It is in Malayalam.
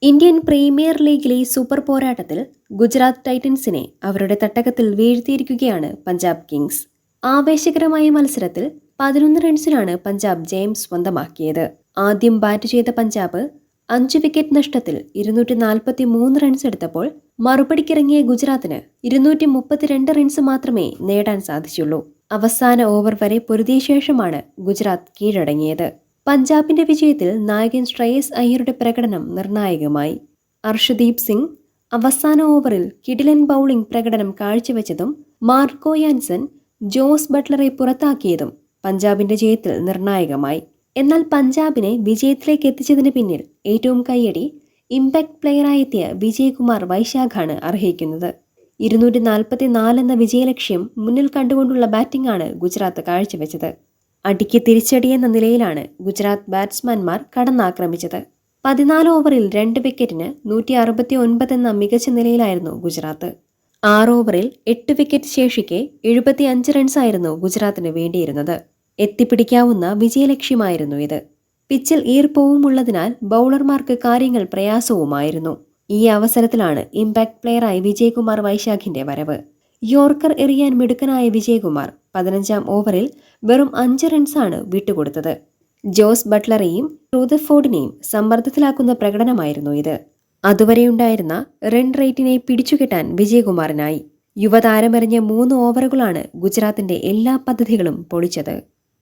ഇന്ത്യൻ പ്രീമിയർ ലീഗിലെ സൂപ്പർ പോരാട്ടത്തിൽ ഗുജറാത്ത് ടൈറ്റൻസിനെ അവരുടെ തട്ടകത്തിൽ വീഴ്ത്തിയിരിക്കുകയാണ് പഞ്ചാബ് കിങ്സ്. ആവേശകരമായ മത്സരത്തിൽ 11 റൺസിനാണ് പഞ്ചാബ് ജയം സ്വന്തമാക്കിയത്. ആദ്യം ബാറ്റ് ചെയ്ത പഞ്ചാബ് 5 വിക്കറ്റ് നഷ്ടത്തിൽ 243 റൺസ് എടുത്തപ്പോൾ മറുപടിക്കിറങ്ങിയ ഗുജറാത്തിന് 232 റൺസ് മാത്രമേ നേടാൻ സാധിച്ചുള്ളൂ. അവസാന ഓവർ വരെ പൊരുതിയ ശേഷമാണ് ഗുജറാത്ത് കീഴടങ്ങിയത്. പഞ്ചാബിന്റെ വിജയത്തിൽ നായകൻ ശ്രേയസ് അയ്യരുടെ പ്രകടനം നിർണായകമായി. അർഷദീപ് സിംഗ് അവസാന ഓവറിൽ കിടിലൻ ബൌളിംഗ് പ്രകടനം കാഴ്ചവെച്ചതും മാർക്കോ യാൻസൺ ജോസ് ബട്ട്ലറെ പുറത്താക്കിയതും പഞ്ചാബിന്റെ ജയത്തിൽ നിർണായകമായി. എന്നാൽ പഞ്ചാബിനെ വിജയത്തിലേക്ക് എത്തിച്ചതിന് പിന്നിൽ ഏറ്റവും കയ്യടി ഇമ്പാക്ട് പ്ലെയറായെത്തിയ വിജയകുമാർ വൈശാഖാണ് അർഹിക്കുന്നത്. 244 എന്ന വിജയലക്ഷ്യം മുന്നിൽ കണ്ടുകൊണ്ടുള്ള ബാറ്റിംഗാണ് ഗുജറാത്ത് കാഴ്ചവെച്ചത്. അടിക്ക് തിരിച്ചടിയെന്ന നിലയിലാണ് ഗുജറാത്ത് ബാറ്റ്സ്മാൻമാർ കടന്നാക്രമിച്ചത്. 14 ഓവറിൽ 2 വിക്കറ്റിന് 169 എന്ന മികച്ച നിലയിലായിരുന്നു ഗുജറാത്ത്. 6 ഓവറിൽ 8 വിക്കറ്റ് ശേഷിക്കെ 75 റൺസായിരുന്നു ഗുജറാത്തിന് വേണ്ടിയിരുന്നത്. എത്തിപ്പിടിക്കാവുന്ന വിജയലക്ഷ്യമായിരുന്നു ഇത്. പിച്ചിൽ ഈർപ്പവും ഉള്ളതിനാൽ ബൌളർമാർക്ക് കാര്യങ്ങൾ പ്രയാസവുമായിരുന്നു. ഈ അവസരത്തിലാണ് ഇമ്പാക്ട് പ്ലെയറായി വിജയകുമാർ വൈശാഖിന്റെ വരവ്. യോർക്കർ എറിയാൻ മിടുക്കനായ വിജയകുമാർ 15-ാം ഓവറിൽ വെറും 5 റൺസാണ് വിട്ടുകൊടുത്തത്. ജോസ് ബട്ട്ലറെയും റൂദർഫോർഡിനെയും സമ്മർദ്ദത്തിലാക്കുന്ന പ്രകടനമായിരുന്നു ഇത്. അതുവരെയുണ്ടായിരുന്ന റൺ റേറ്റിനെ പിടിച്ചുകെട്ടാൻ വിജയകുമാറിനായി. യുവതാരമെറിഞ്ഞ 3 ഓവറുകളാണ് ഗുജറാത്തിന്റെ എല്ലാ പദ്ധതികളും പൊളിച്ചത്.